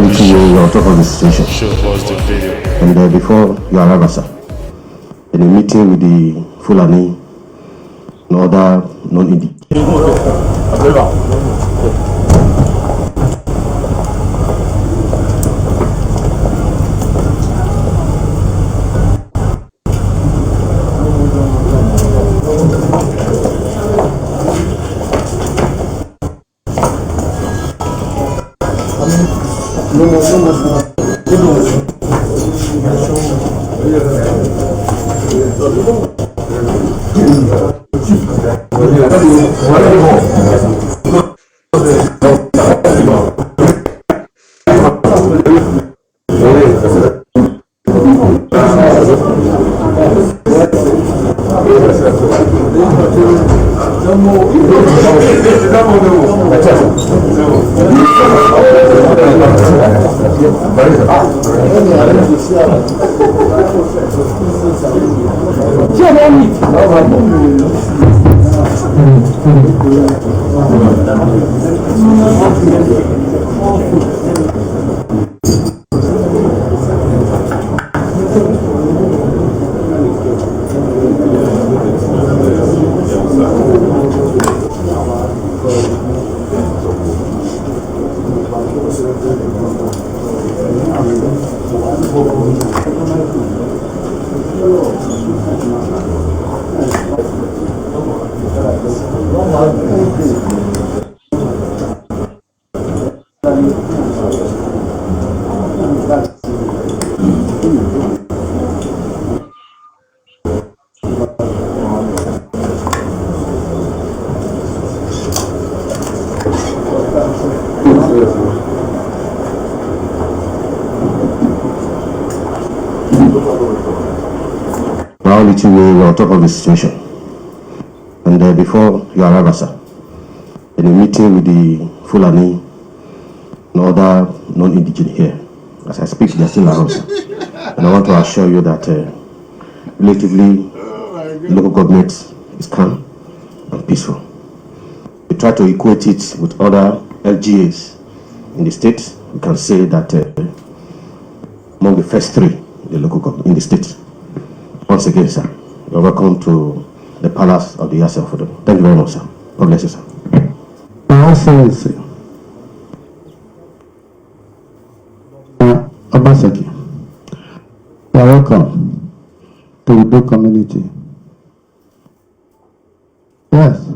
McTV on top of the situation. Show us the video. And before you arrive, sir, in a meeting with the Fulani and other non-Indigenous. On top of the situation. And before you arrive, sir, in a meeting with the Fulani and other non-Indigenous here, as I speak, they're still around, sir. And I want to assure you that relatively local government is calm and peaceful. We try to equate it with other LGAs in the state. We can say that among the first three in the local government in the state. Once again, sir, you're welcome to the Palace of the Yasser for them. Thank you very much, sir. God bless you, sir. My Excellency, Obaseki, you are welcome to the Edo community. Yes,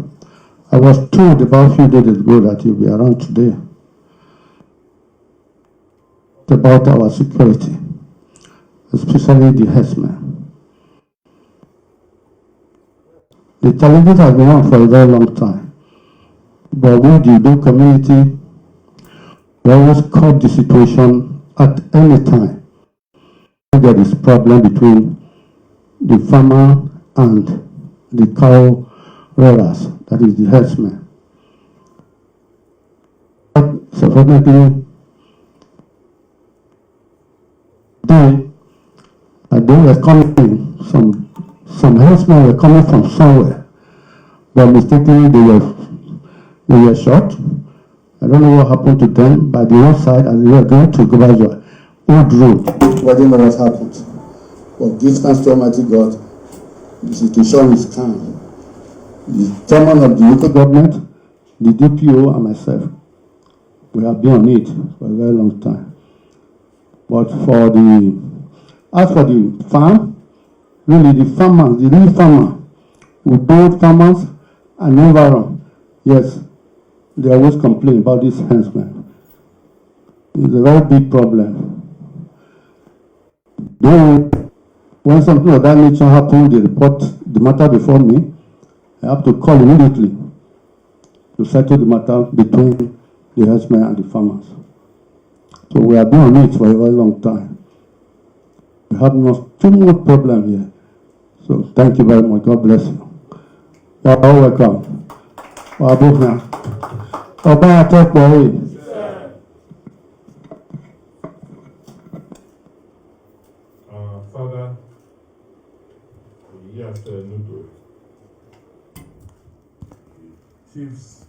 I was told about a few days ago that you'll be around today. It's about our security, especially the herdsmen. The challenges have been on for a very long time, but with the Edo community, we always curb the situation at any time. There is problem between the farmer and the cow rearers, that is the herdsmen. So fortunately, they were coming, some herdsmen were coming from somewhere, but mistakenly they were shot. I don't know what happened to them by the roadside as they were going to Gobajo, old road. We didn't know what happened. But give thanks to Almighty God, the situation is calm. The chairman of the local government, the DPO, and myself, we have been on it for a very long time. But as for the farm, really the farmers, the real farmer, with both farmers and environment, yes, they always complain about this herdsmen. It's a very big problem. Though, when something of that nature happens, they report the matter before me. I have to call immediately to settle the matter between the herdsmen and the farmers. So we have been on it for a very long time. We have too much problem here. So thank you very much. God bless you. You are all welcome. Wabuha. Oba Atokbori. Father, yes, Nudo. Chiefs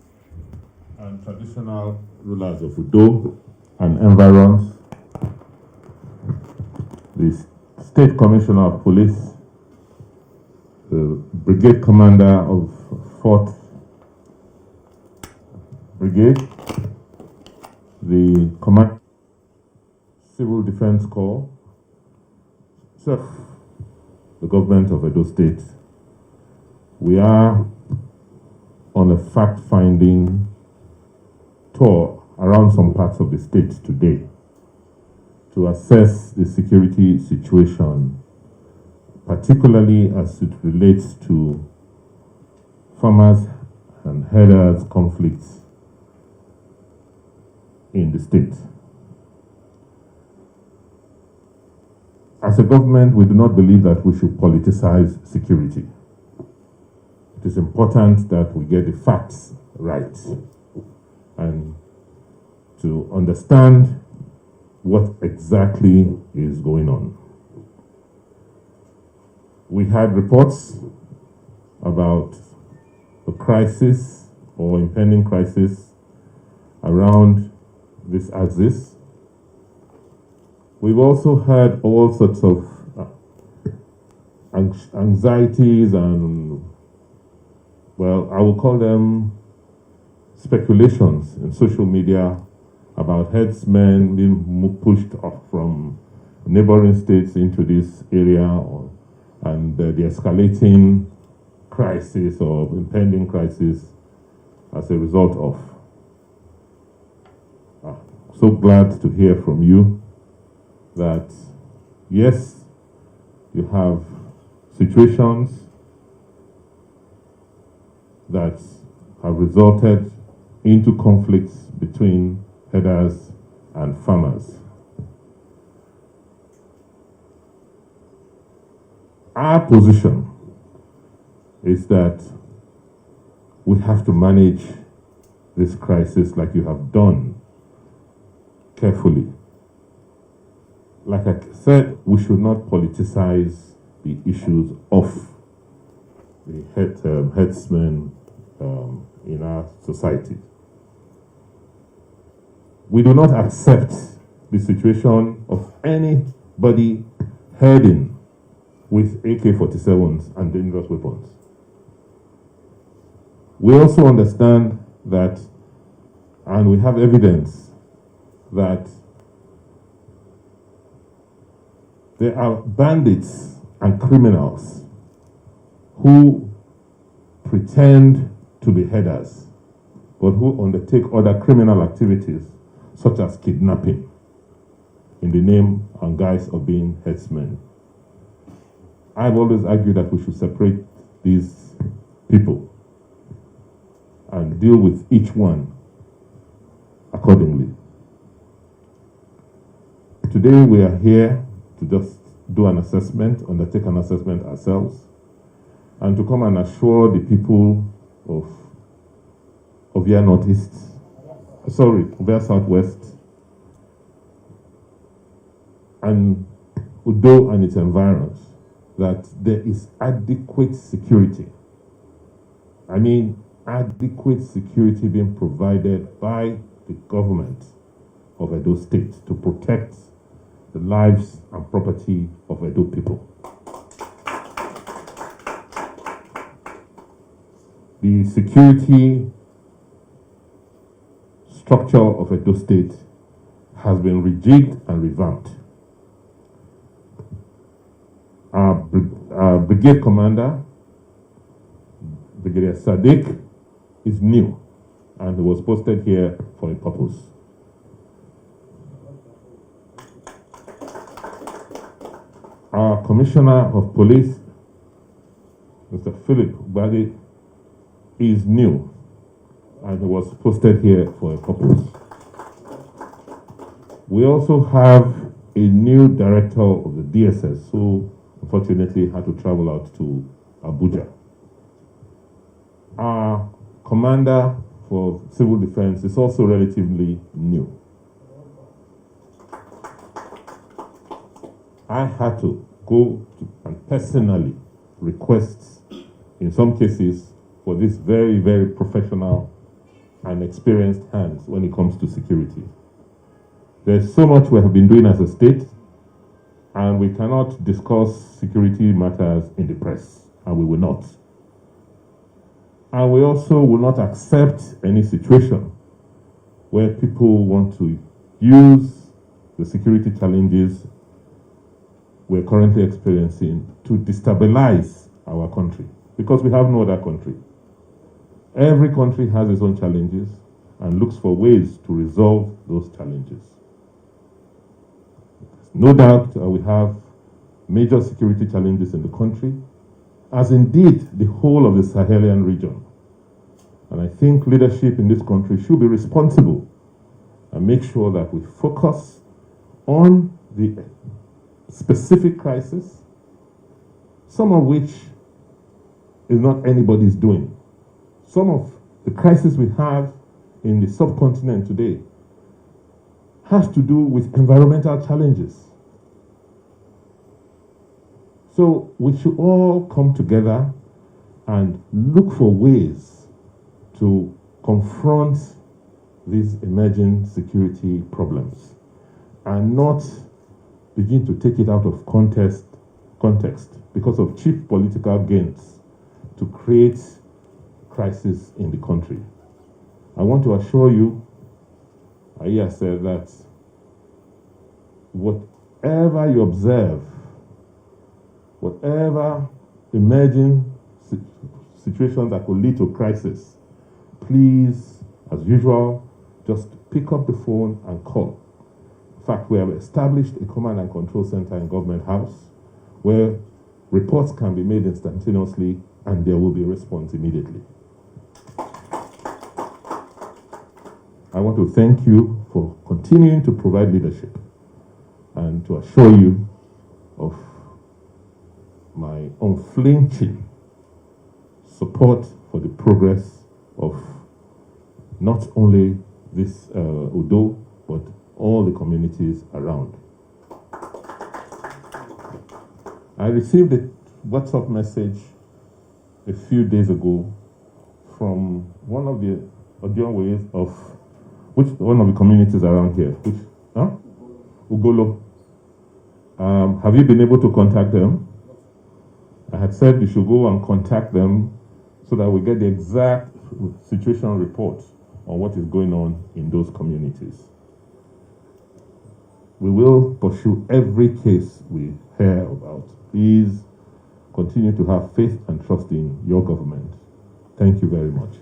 and traditional rulers of Udo and environs, the State Commissioner of Police, the Brigade Commander of 4th Brigade, the Civil Defense Corps, the government of Edo State. We are on a fact-finding tour around some parts of the state today to assess the security situation, particularly as it relates to farmers and herders' conflicts in the state. As a government, we do not believe that we should politicize security. It is important that we get the facts right and to understand what exactly is going on. We had reports about a crisis or impending crisis around this axis. We've also heard all sorts of anxieties and, well, I will call them speculations in social media about herdsmen being pushed off from neighboring states into this area, and the escalating crisis or impending crisis as a result of. So glad to hear from you that, yes, you have situations that have resulted into conflicts between herders and farmers. Our position is that we have to manage this crisis like you have done, carefully. Like I said, we should not politicize the issues of the herdsmen in our society. We do not accept the situation of anybody herding with AK-47s and dangerous weapons. We also understand that, and we have evidence that there are bandits and criminals who pretend to be herders, but who undertake other criminal activities, such as kidnapping, in the name and guise of being herdsmen. I've always argued that we should separate these people and deal with each one accordingly. Today we are here to just do an assessment, undertake an assessment ourselves, and to come and assure the people of Ovia Northeast, Ovia Southwest, and Udo and its environs, that there is adequate security. I mean, adequate security being provided by the government of Edo State to protect the lives and property of Edo people. The security structure of Edo State has been rejigged and revamped. Our brigade commander, Brigadier Sadiq, is new and he was posted here for a purpose. Our Commissioner of Police, Mr. Philip Badi, is new and he was posted here for a purpose. We also have a new director of the DSS who unfortunately had to travel out to Abuja. our commander for civil defense is also relatively new. I had to go and personally request, in some cases, for this very, very professional and experienced hands when it comes to security. There's so much we have been doing as a state, and we cannot discuss security matters in the press, and we will not. And we also will not accept any situation where people want to use the security challenges we're currently experiencing to destabilize our country, because we have no other country. Every country has its own challenges and looks for ways to resolve those challenges. No doubt we have major security challenges in the country, as indeed the whole of the Sahelian region. And I think leadership in this country should be responsible and make sure that we focus on the specific crisis, some of which is not anybody's doing. Some of the crisis we have in the subcontinent today has to do with environmental challenges. So we should all come together and look for ways to confront these emerging security problems and not begin to take it out of context because of cheap political gains to create crisis in the country. I want to assure you, Aya said that whatever you observe, whatever emerging situations that could lead to crisis, please, as usual, just pick up the phone and call. In fact, we have established a command and control center in Government House where reports can be made instantaneously and there will be a response immediately. I want to thank you for continuing to provide leadership and to assure you of my unflinching support for the progress of not only this Udo, but all the communities around. I received a WhatsApp message a few days ago from one of the ways of one of the communities around here, Ugolo. Have you been able to contact them? I had said you should go and contact them so that we get the exact situation report on what is going on in those communities. We will pursue every case we hear about. Please continue to have faith and trust in your government. Thank you very much.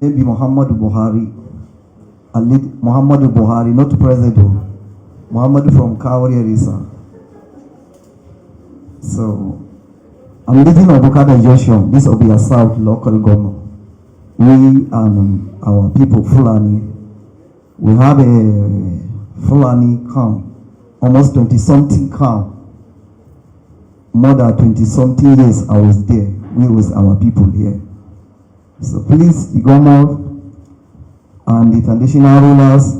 maybe Muhammadu Buhari, Muhammadu Buhari, not President, Muhammadu from Kauri Erisa. So, I'm leading Obukada Junction. This will be a South local government. We and our people, Fulani, we have a Fulani camp, almost 20-something camp. More than 20-something years I was there. We was our people here. So please, the government and the traditional rulers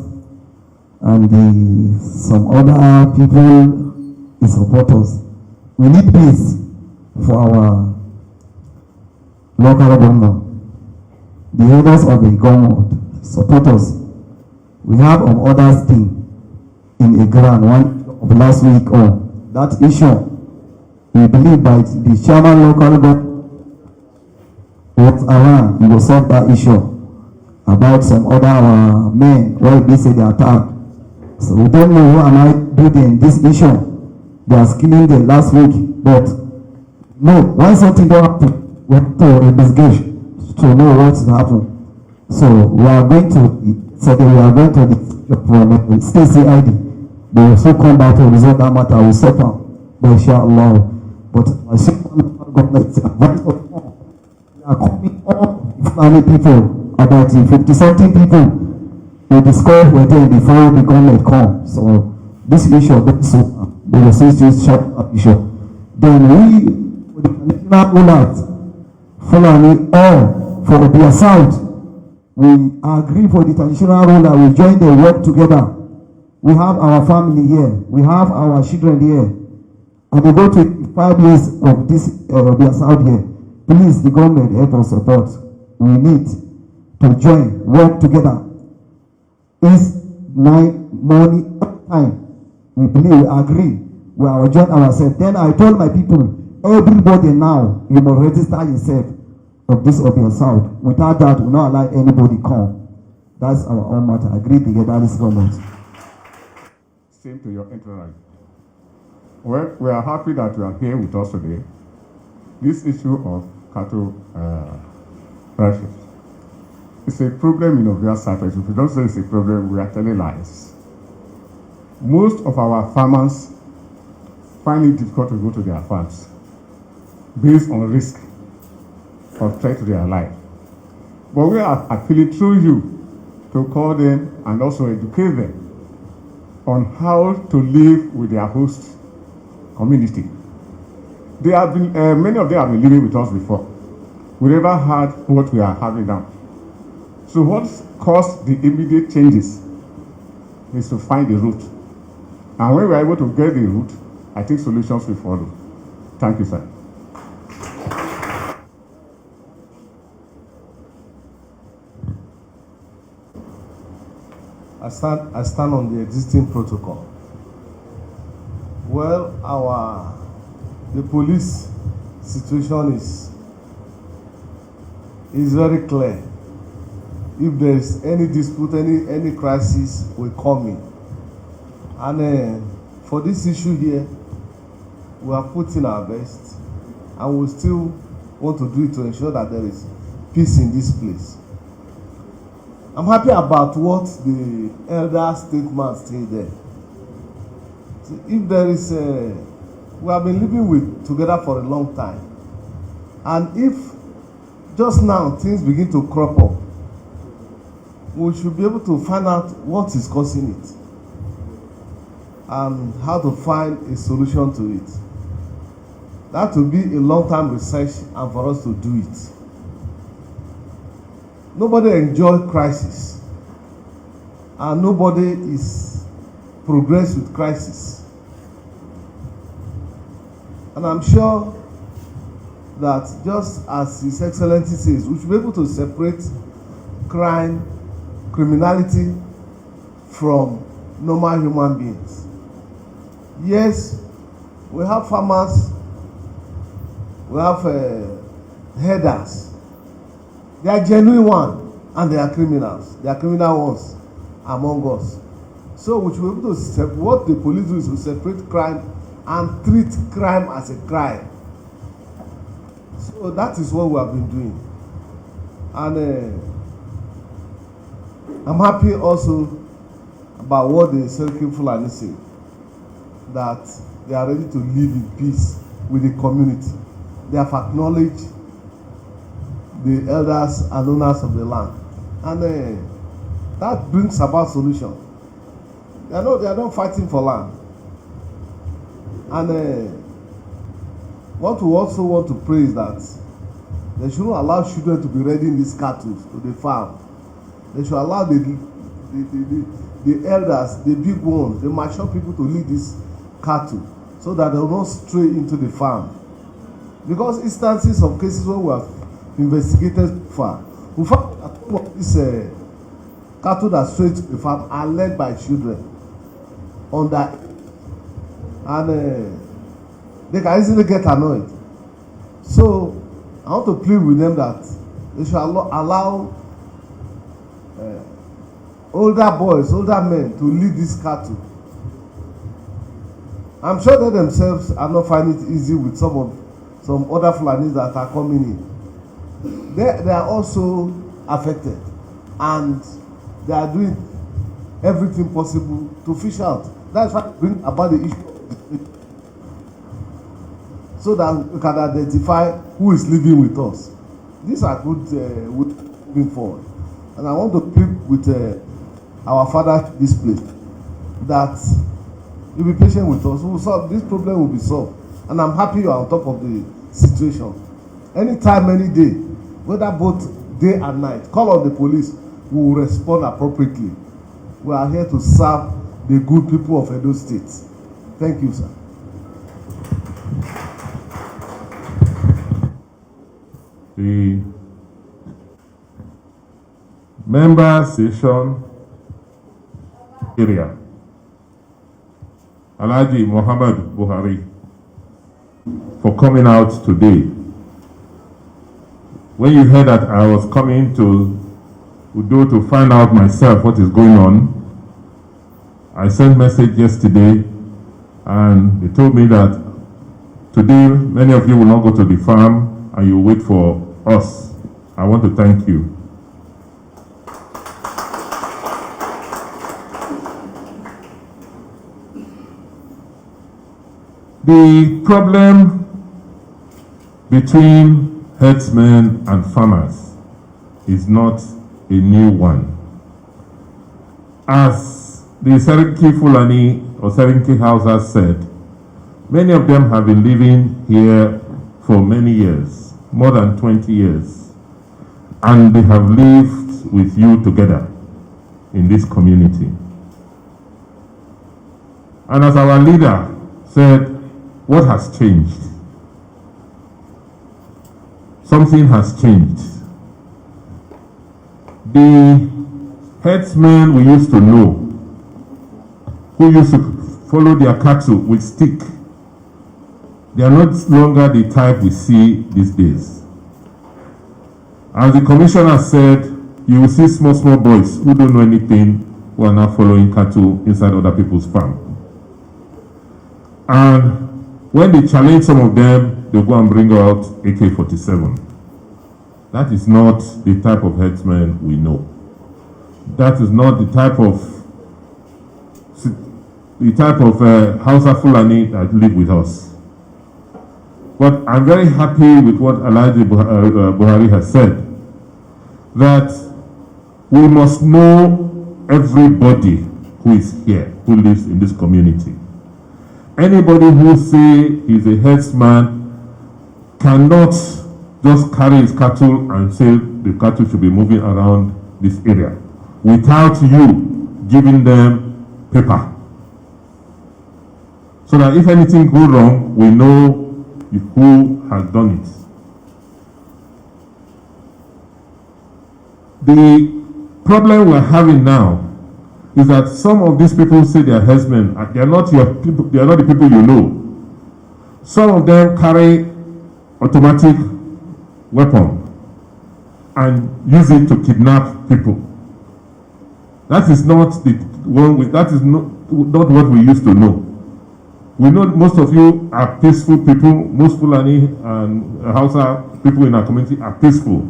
and some other people, the supporters, we need peace for our local government. The leaders of the government, supporters, we have other thing in a grand one of last week on that issue. We believe by the chairman local government was around, he will solve that issue about some other men where they say they attack. So we don't know who am I building this issue. They are killing them last week, but no, when something don't happen, we have to investigate to know what's happened. So we are going to from state CID. They will still come back to resolve that matter. We suffer, inshallah. But I see government are coming all Fulani people, about 50-something people. We discuss with them before the government come. So this issue, we will see this short issue. Then we, with the national rulers, Fulani, all for their South, we agree for the traditional ruler. We join the work together. We have our family here. We have our children here. And we go to 5 years of this their South here. Please, the government help us support. We need to join, work together. It's night, morning, time. We believe, we agree. We are join ourselves. Then I told my people, everybody now, you must register yourself of this of your South. Without that, we will not allow anybody come. That's our own matter. Agree together, this government. Same to your entourage. Well, we are happy that you are here with us today. This issue of cattle prices is a problem in Ovia Southwest. If we don't say it's a problem, we are telling lies. Most of our farmers find it difficult to go to their farms based on risk of threat to their life. But we are appealing through you to call them and also educate them on how to live with their host community. They have been, many of them have been living with us before. We never had what we are having now. So what caused the immediate changes is to find the root. And when we are able to get the root, I think solutions will follow. Thank you, sir. I stand on the existing protocol. Well, the police situation is very clear. If there is any dispute, any crisis, we come in. And for this issue here, we are putting our best, and we still want to do it to ensure that there is peace in this place. I'm happy about what the elder statesman said there. So if there is we have been living together for a long time, and if just now things begin to crop up, we should be able to find out what is causing it and how to find a solution to it. That will be a long-term research and for us to do it. Nobody enjoys crisis, and nobody is progress with crisis. And I'm sure that just as His Excellency says, we should be able to separate criminality from normal human beings. Yes, we have farmers, we have herders. They are genuine ones, and they are criminals. They are criminal ones among us. So we should be able to separate. What the police do is to separate crime and treat crime as a crime. So that is what we have been doing. And I'm happy also about what the Seriki Fulani say, that they are ready to live in peace with the community. They have acknowledged the elders and owners of the land, and that brings about solution. They are not fighting for land, and what we also want to pray is that they shouldn't allow children to be raiding these cattle to the farm. They should allow the elders, the big ones, the mature people to lead these cattle so that they will not stray into the farm. Because instances of cases where we have investigated far, we found that some of these cattle that stray to the farm are led by children on that, and they can easily get annoyed. So I want to plead with them that they should allow older boys, older men to lead this cattle. I'm sure they themselves are not finding it easy with some other Fulanis that are coming in. They are also affected, and they are doing everything possible to fish out. That's why we bring about the issue, so that we can identify who is living with us. These are good moving forward. And I want to plead with our father this place that you be patient with us. We will solve this problem, will be solved. And I'm happy you are on top of the situation. Anytime, any day, whether both day and night, call on the police, we will respond appropriately. We are here to serve the good people of Edo State. Thank you, sir. The member session area, Alhaji Muhammad Buhari, for coming out today. When you heard that I was coming to Udo to find out myself what is going on, I sent message yesterday and they told me that today many of you will not go to the farm and you wait for us. I want to thank you. The problem between herdsmen and farmers is not a new one. As the Seriki Fulani or Seriki Hausa said, many of them have been living here for many years, more than 20 years, and they have lived with you together in this community. And as our leader said, what has changed? Something has changed. The herdsmen we used to know, who used to follow their cattle with stick, they are not longer the type we see these days. As the commissioner said, you will see small boys who don't know anything, who are now following cattle inside other people's farm. And when they challenge some of them, they go and bring out AK-47. That is not the type of herdsmen we know. That is not the type of Hausa Fulani that live with us. But I'm very happy with what Alhaji Buhari has said, that we must know everybody who is here, who lives in this community. Anybody who say he's a herdsman cannot just carry his cattle and say the cattle should be moving around this area without you giving them paper. So that if anything goes wrong, we know who has done it. The problem we're having now is that some of these people say they are herdsmen. They are not your people. They are not the people you know. Some of them carry automatic weapon and use it to kidnap people. That is not the one. That is not what we used to know. We know most of you are peaceful people. Most Fulani and Hausa people in our community are peaceful.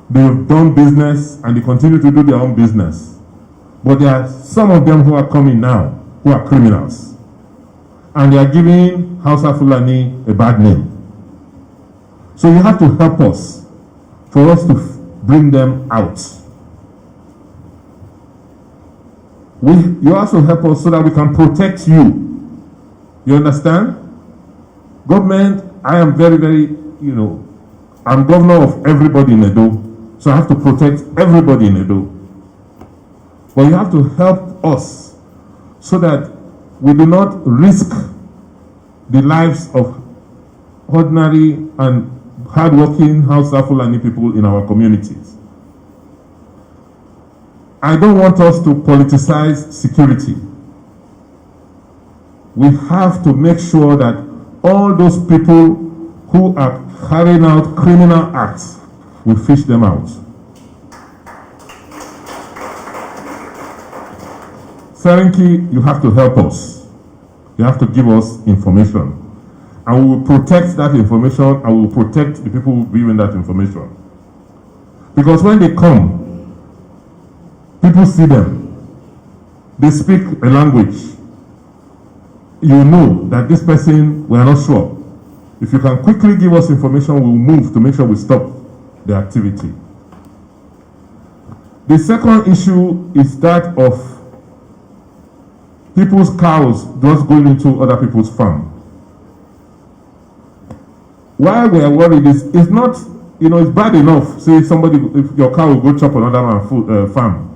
they've done business and they continue to do their own business. But there are some of them who are coming now who are criminals. And they are giving Hausa Fulani a bad name. So you have to help us for us to bring them out. You also help us so that we can protect you. You understand? Government, I am very, very, I'm governor of everybody in Edo. So I have to protect everybody in Edo. But you have to help us so that we do not risk the lives of ordinary and hardworking Hausa Fulani people in our communities. I don't want us to politicize security. We have to make sure that all those people who are carrying out criminal acts, we fish them out. Serenki, you have to help us. You have to give us information. And we will protect that information and we will protect the people who giving that information. Because when they come, people see them. They speak a language. You know that this person, we are not sure. If you can quickly give us information, we will move to make sure we stop the activity. The second issue is that of people's cows just going into other people's farm. Why we are worried is it's not, it's bad enough, say if your cow will go chop another man's farm.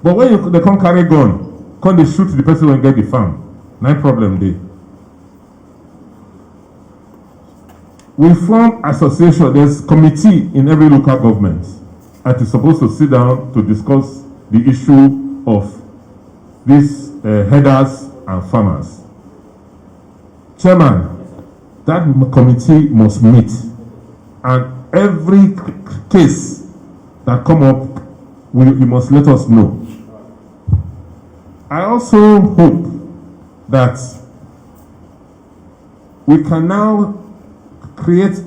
But when they come carry gun, come they shoot the person when get the farm. No problem there. We form association, there's committee in every local government that is supposed to sit down to discuss the issue of these headers and farmers. Chairman, that committee must meet, and every case that come up, you must let us know. I also hope that we can now create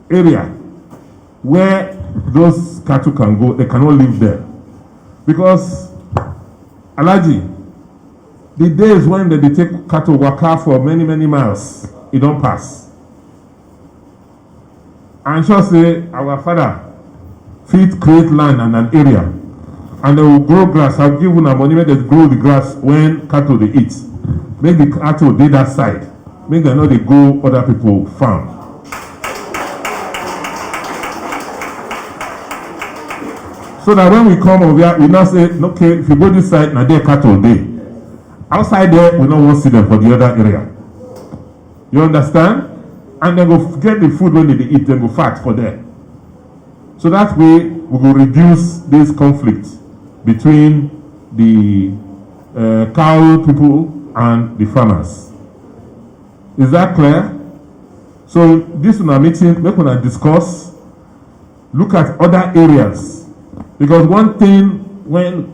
area where those cattle can go, they cannot live there. Because, Alaji, the days when they take cattle waka for many, many miles, it don't pass. And sure say, our father fit create land and an area, and they will grow grass. I'll give them money when they grow the grass when cattle they eat. Make the cattle dey that side. Make them know they go other people farm. So that when we come over here, we now say, okay, if you go this side, now there cattle day. Outside there, we don't want to see them for the other area. You understand? And then go get the food when they eat, then go fat for there. So that way, we will reduce this conflict between the cow people and the farmers. Is that clear? So this one meeting, we're going to discuss, look at other areas. Because one thing when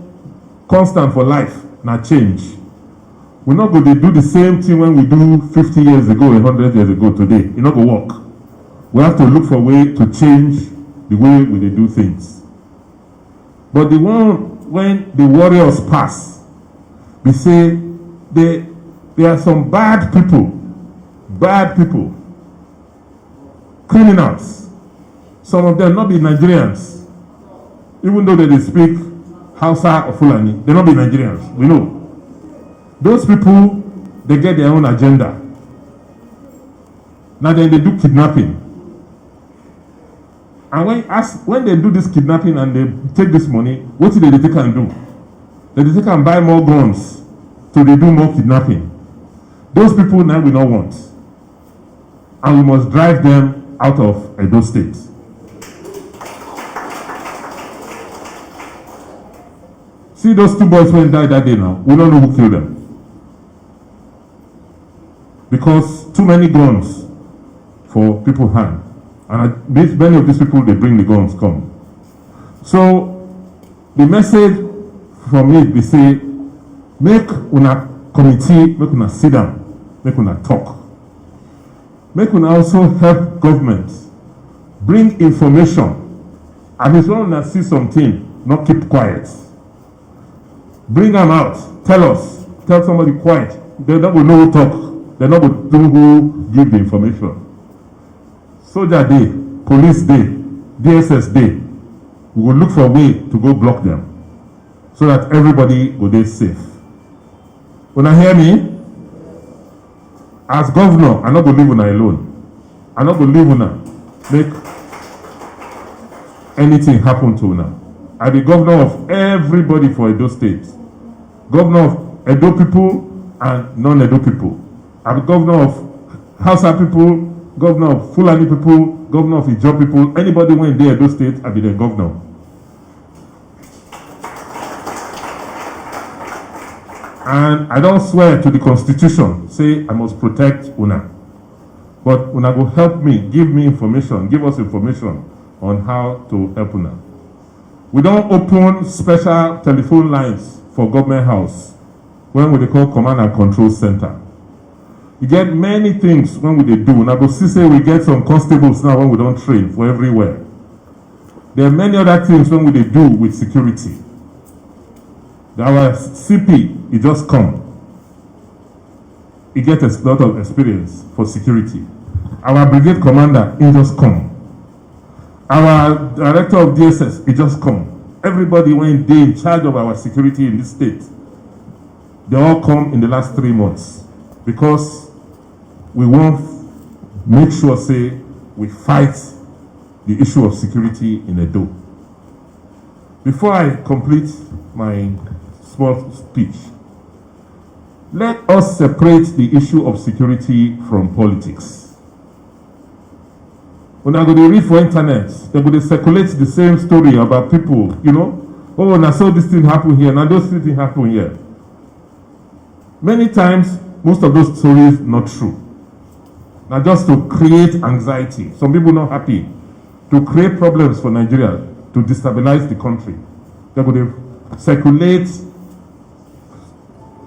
constant for life, not change. We're not going to do the same thing when we do 50 years ago, 100 years ago today. It's not going to work. We have to look for a way to change the way we do things. But the one, when the warriors pass, we say there are some bad people, criminals. Some of them not be Nigerians. Even though they speak Hausa or Fulani, they not be Nigerians. We know. Those people, they get their own agenda. Now then they do kidnapping. And when they do this kidnapping and they take this money, what do they take and do? They take and buy more guns so they do more kidnapping. Those people now we don't want. And we must drive them out of Edo State. See those two boys when died that day now, we don't know who killed them. Because too many guns for people's hand. And many of these people, they bring the guns, come. So, the message from me, they say, make una committee, make una sit down, make una talk. Make una also help government bring information And if someone see something, not keep quiet. Bring them out. Tell us. Tell somebody quiet. They not will know who talk. They not will know who give the information. Soldier day, police day, DSS day. We will look for a way to go block them so that everybody will be safe. When I hear me, as governor, I'm not going to leave una alone. I'm not going to leave una make anything happen to una. I be governor of everybody for Edo State. Governor of Edo people and non-Edo people. I be governor of Hausa people, governor of Fulani people, governor of Ijaw people. Anybody when they Edo State, I be the governor. And I don't swear to the Constitution, say I must protect una. But una go help me, give me information, give us information on how to help una. We don't open special telephone lines for government house when we call command and control center. You get many things when we do. Una go see say we get some constables now when we don't train for everywhere. There are many other things when we do with security. Our CP, he just come. He gets a lot of experience for security. Our brigade commander, he just come. Our director of DSS, he just come. Everybody when they in charge of our security in this state, they all come in the last 3 months because we want make sure say we fight the issue of security in Edo. Before I complete my small speech, let us separate the issue of security from politics. When I go to read for internet, they go to circulate the same story about people, you know, oh, now so this thing happen here, now those things happen here. Many times, most of those stories not true. Now just to create anxiety, some people not happy, to create problems for Nigeria, to destabilize the country. They go to circulate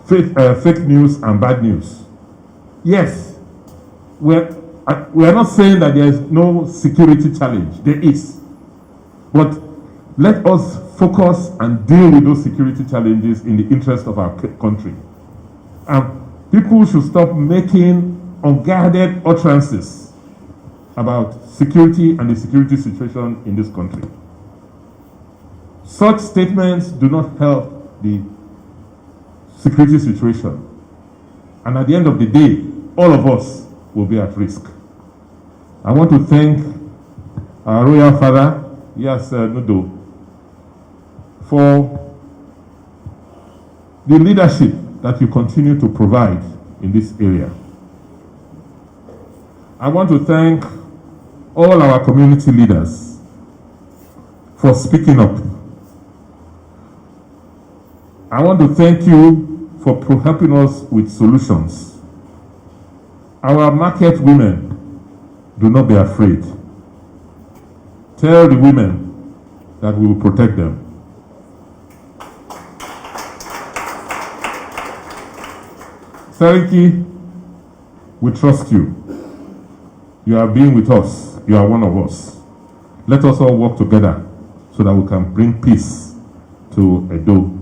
fake news and bad news. Yes, we are not saying that there is no security challenge. There is. But let us focus and deal with those security challenges in the interest of our country. And people should stop making unguarded utterances about security and the security situation in this country. Such statements do not help the security situation. And at the end of the day, all of us will be at risk. I want to thank our royal father, yes, Nudo, for the leadership that you continue to provide in this area. I want to thank all our community leaders for speaking up. I want to thank you for helping us with solutions. Our market women, do not be afraid. Tell the women that we will protect them. Sariki, we trust you. You have been with us. You are one of us. Let us all work together so that we can bring peace to Edo.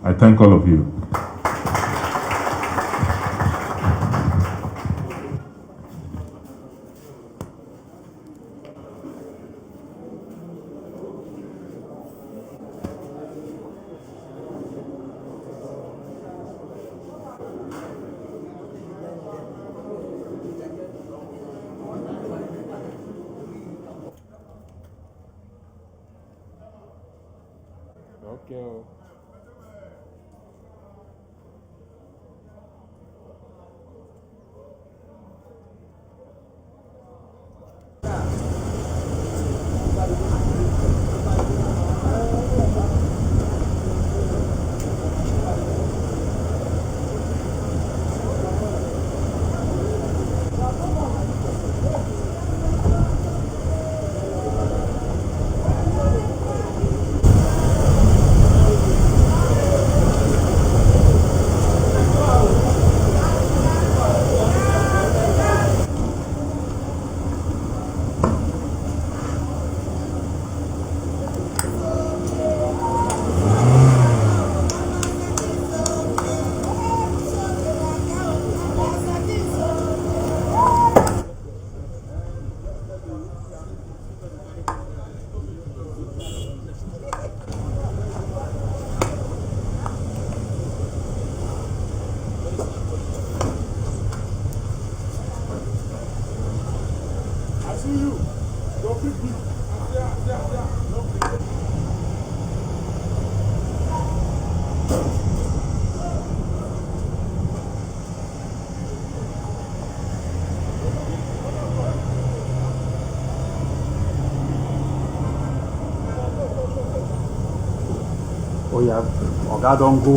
I thank all of you. Okay. Oh yeah, Oga don go.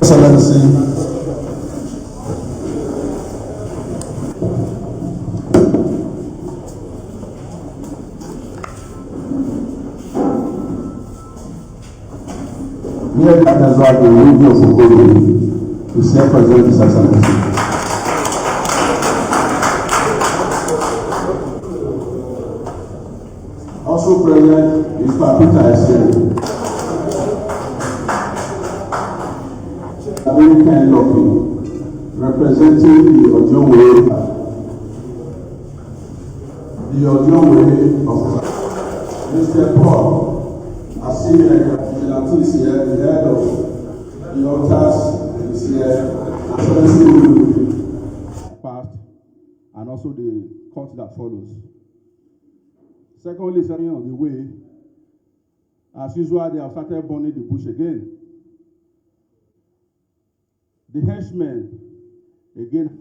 Excellency, here that's why the radio for Godwin to say present His Excellency. Also present is Papita Esther. American Lobby, representing the Ojonwe of Mr. Paul, a senior vigilantes here, the head of the altars is here, past, and also the court that follows. Secondly, starting on the way, as usual, they have started burning the bush again. The henchmen, again,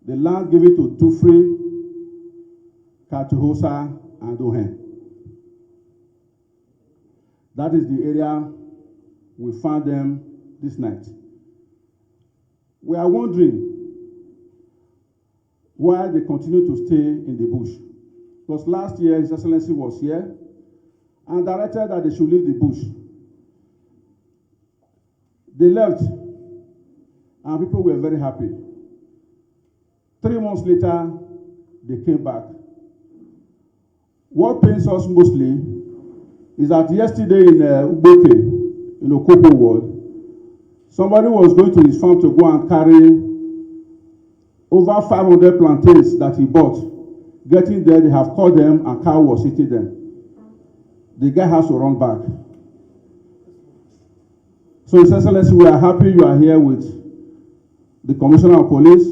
the land given to Dufre, Katuhosa, and Ohen. That is the area we found them this night. We are wondering why they continue to stay in the bush. Because last year, His Excellency was here and directed that they should leave the bush. They left. And people were very happy. 3 months later, they came back. What pains us mostly is that yesterday in Uboke, in Okopo ward, somebody was going to his farm to go and carry over 500 plantains that he bought. Getting there, they have caught them and cow was eating them. The guy has to run back. So, His Excellency, we are happy you are here with the Commissioner of Police,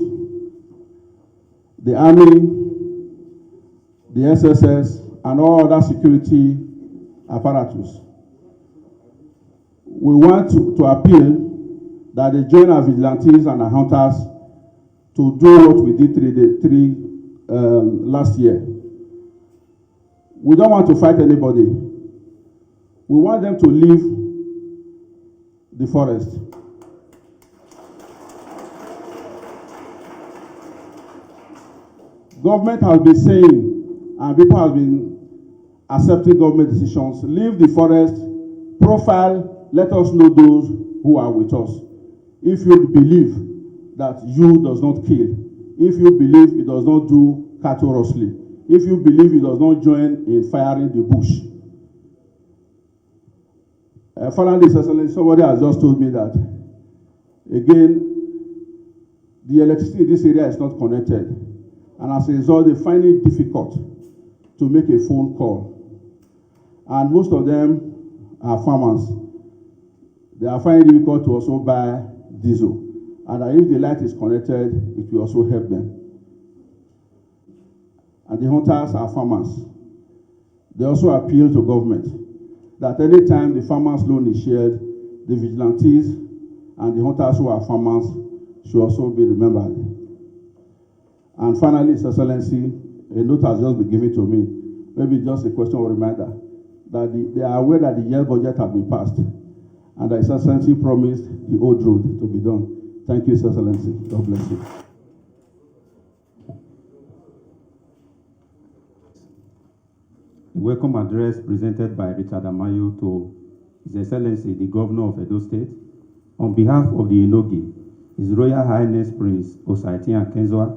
the Army, the SSS, and all other security apparatus. We want to appeal that they join our vigilantes and our hunters to do what we did last year. We don't want to fight anybody. We want them to leave the forest. Government has been saying, and people have been accepting government decisions, leave the forest, profile, let us know those who are with us. If you believe that you does not kill, if you believe it does not do cattle rustling, if you believe it does not join in firing the bush. Finally, somebody has just told me that, again, the electricity in this area is not connected. And as a result, they find it difficult to make a phone call. And most of them are farmers. They are finding it difficult to also buy diesel. And if the light is connected, it will also help them. And the hunters are farmers. They also appeal to government that any time the farmers' loan is shared, the vigilantes and the hunters who are farmers should also be remembered. And finally, His Excellency, a note has just been given to me, maybe just a question or reminder, that they are aware that the year budget has been passed, and that His Excellency promised the old road to be done. Thank you, His Excellency. God bless you. A welcome address presented by Richard Amayo to His Excellency, the Governor of Edo State, on behalf of the Enogi, His Royal Highness Prince Osaiti Akinzwa,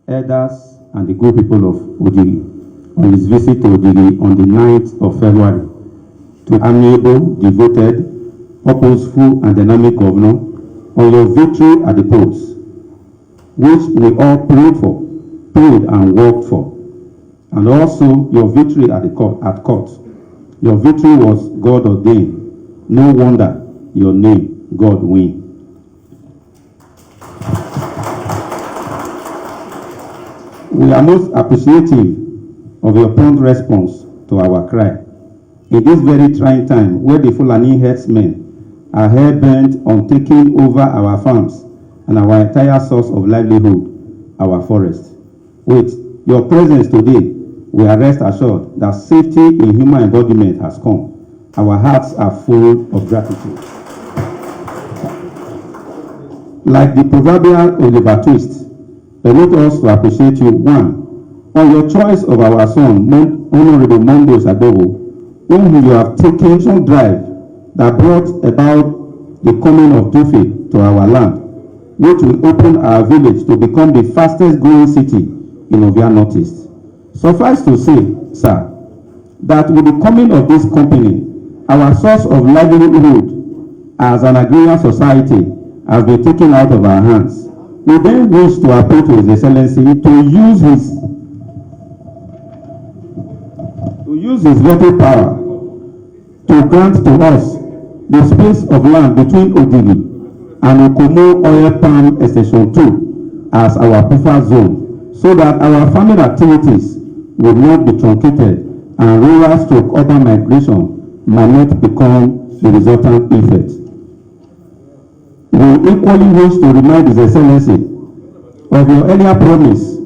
elders, and the good people of Ojiri, on his visit to Ojiri on the 9th of February, to amiable, devoted, purposeful, and dynamic Governor, on your victory at the polls, which we all prayed for, prayed and worked for, and also your victory at court. Your victory was God ordained. No wonder your name, God win. We are most appreciative of your prompt response to our cry. In this very trying time, where the Fulani herdsmen are hell-bent on taking over our farms and our entire source of livelihood, our forest. With your presence today, we are rest assured that safety in human embodiment has come. Our hearts are full of gratitude. Like the proverbial Oliver Twist, permit us to appreciate you, one, on your choice of our son, Honorable Monday Osadowo, whom you have taken some drive that brought about the coming of Tufe to our land, which will open our village to become the fastest growing city in Ovia Northeast. Suffice to say, sir, that with the coming of this company, our source of livelihood as an agrarian society has been taken out of our hands. We then wish to appeal to His Excellency to use his veto power to grant to us the space of land between Odili and Okomo Oil Palm Extension 2 as our buffer zone, so that our farming activities will not be truncated and rural/urban migration might not become the resultant effect. We equally wish to remind His Excellency of your earlier promise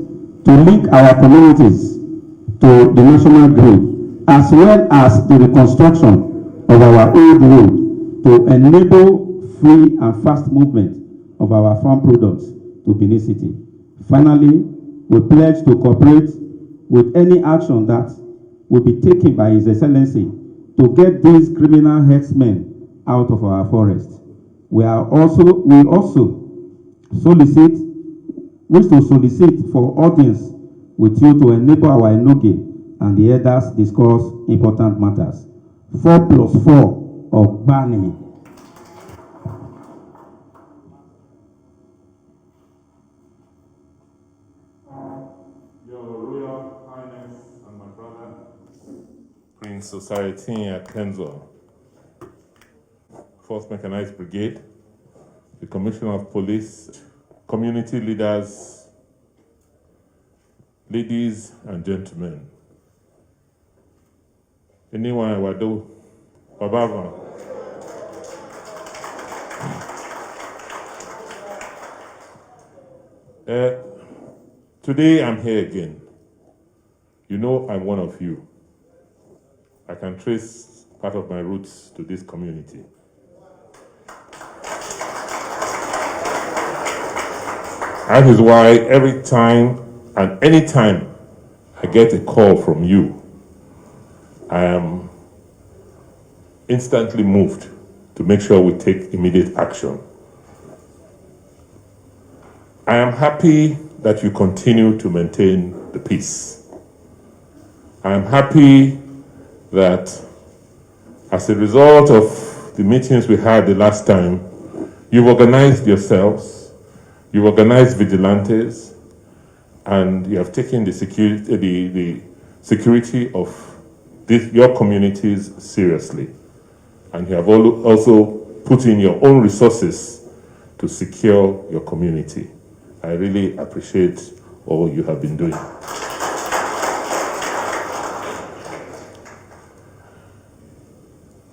to link our communities to the national grid, as well as the reconstruction of our old road to enable free and fast movement of our farm products to Benin City. Finally, we pledge to cooperate with any action that will be taken by His Excellency to get these criminal herdsmen out of our forest. We also wish to solicit for audience with you to enable our Enogi and the elders discuss important matters. 4+4 of Bani. Your Royal Highness and my brother, Prince Osaiti Akinzwa, 4th Mechanized Brigade, the Commissioner of Police, community leaders, ladies and gentlemen. Anyone wado bababa. Today I'm here again. You know I'm one of you. I can trace part of my roots to this community. That is why every time and any time I get a call from you, I am instantly moved to make sure we take immediate action. I am happy that you continue to maintain the peace. I am happy that as a result of the meetings we had the last time, you've organized yourselves, you've organized vigilantes, and you have taken the security of your communities seriously. And you have also put in your own resources to secure your community. I really appreciate all you have been doing.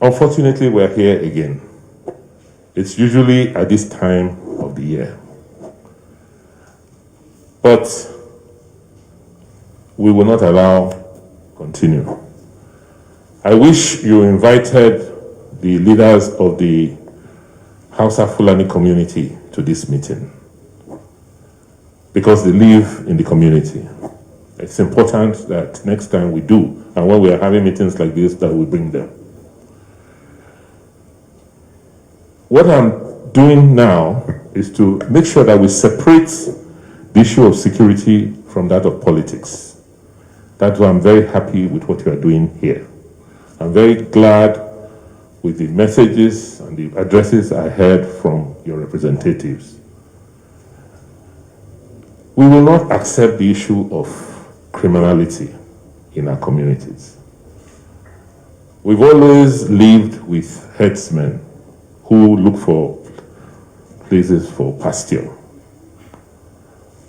Unfortunately, we're here again. It's usually at this time of the year. But we will not allow continue. I wish you invited the leaders of the Hausa Fulani community to this meeting because they live in the community. It's important that next time we do, and when we are having meetings like this, that we bring them. What I'm doing now is to make sure that we separate the issue of security from that of politics. That's why I'm very happy with what you are doing here. I'm very glad with the messages and the addresses I heard from your representatives. We will not accept the issue of criminality in our communities. We've always lived with herdsmen who look for places for pasture.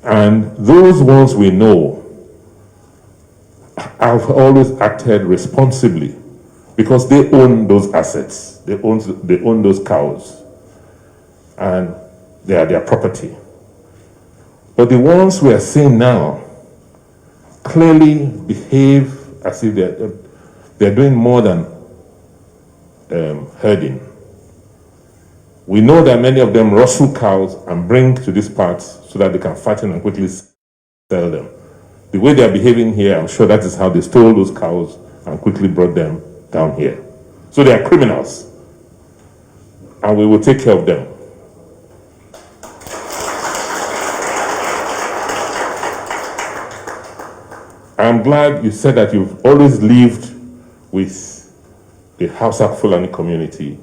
And those ones we know have always acted responsibly because they own those assets, they own those cows, and they are their property. But the ones we are seeing now clearly behave as if they're doing more than herding. We know that many of them rustle cows and bring to these parts so that they can fatten and quickly sell them. The way they are behaving here, I'm sure that is how they stole those cows and quickly brought them down here. So they are criminals, and we will take care of them. I'm glad you said that you've always lived with the Hausa Fulani community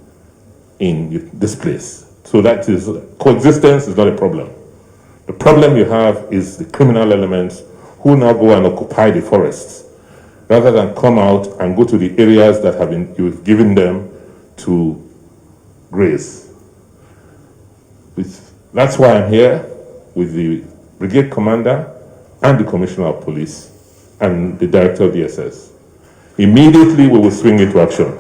in this place. So that is, coexistence is not a problem. The problem you have is the criminal elements who now go and occupy the forests rather than come out and go to the areas that you've given them to graze. That's why I'm here with the brigade commander and the commissioner of police and the director of DSS. Immediately we will swing into action.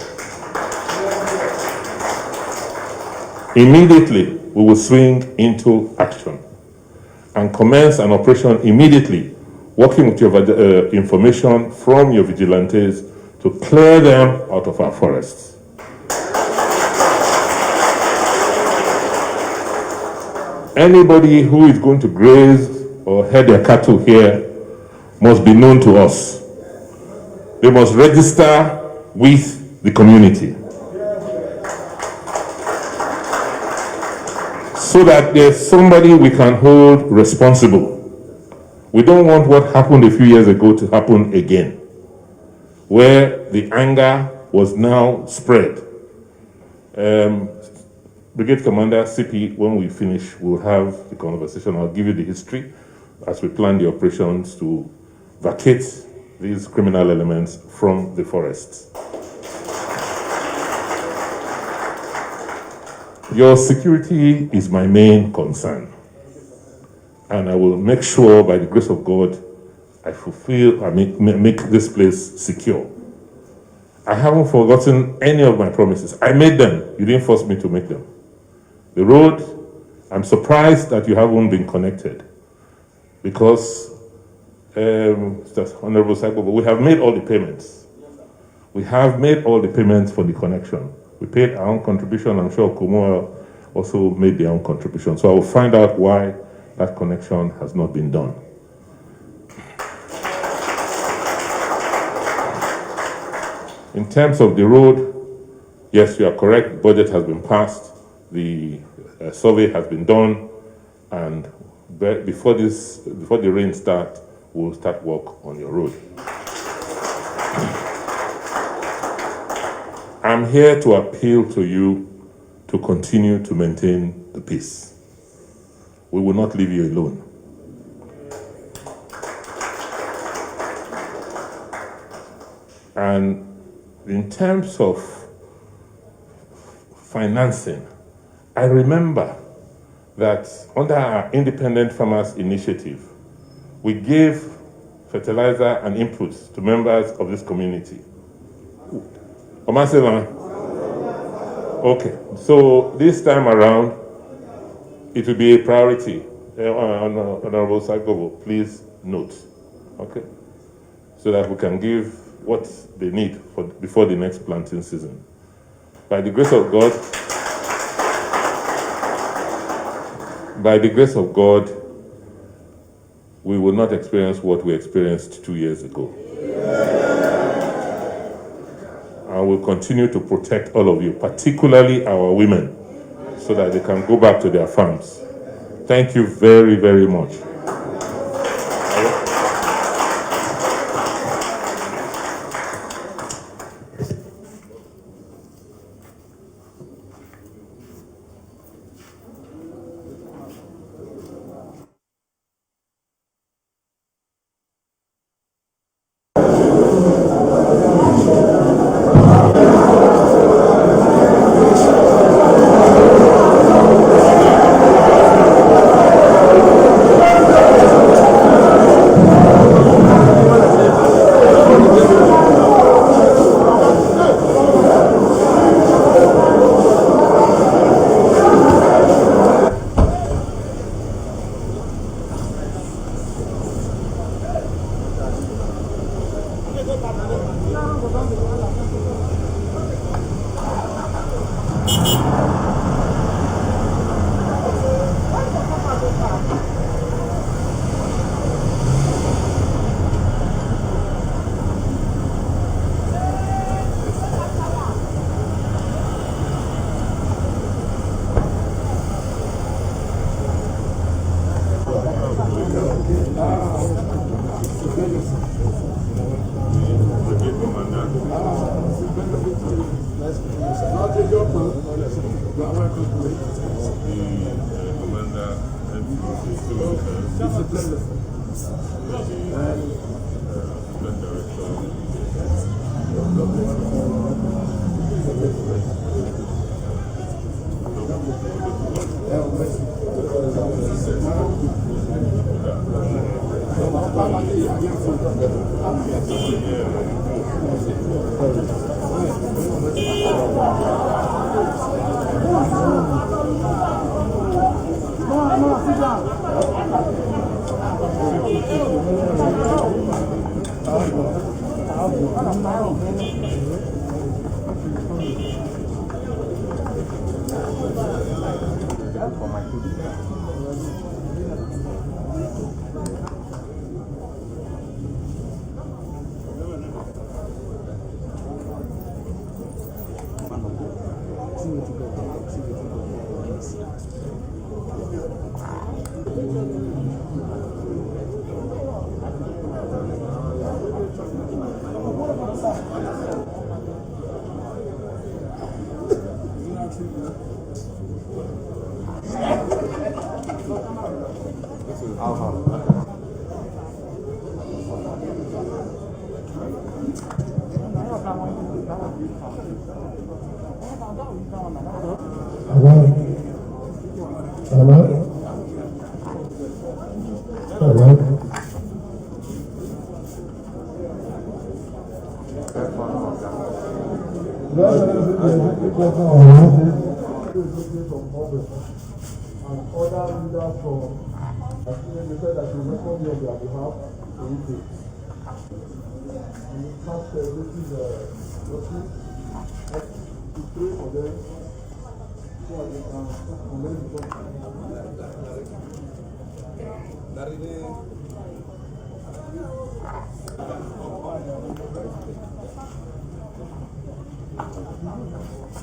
Immediately we will swing into action and commence an operation immediately, working with your information from your vigilantes to clear them out of our forests. Anybody who is going to graze or herd their cattle here must be known to us. They must register with the community so that there's somebody we can hold responsible. We don't want what happened a few years ago to happen again, where the anger was now spread. Brigade Commander, CP, when we finish, we'll have the conversation. I'll give you the history as we plan the operations to vacate these criminal elements from the forests. Your security is my main concern, and I will make sure, by the grace of God, make this place secure. I haven't forgotten any of my promises. I made them. You didn't force me to make them. The road, I'm surprised that you haven't been connected because, that's Honorable Saibo, but we have made all the payments. We have made all the payments for the connection. We paid our own contribution. I'm sure Kumoa also made their own contribution. So I will find out why that connection has not been done. In terms of the road, yes, you are correct. The budget has been passed. The survey has been done. And before the rain starts, we'll start work on your road. I'm here to appeal to you to continue to maintain the peace. We will not leave you alone. And in terms of financing, I remember that under our Independent Farmers Initiative, we gave fertilizer and inputs to members of this community. Okay, so this time around, it will be a priority. Honorable Sagobo, please note, okay? So that we can give what they need before the next planting season. By the grace of God, we will not experience what we experienced 2 years ago. And we'll continue to protect all of you, particularly our women, so that they can go back to their farms. Thank you very, very much.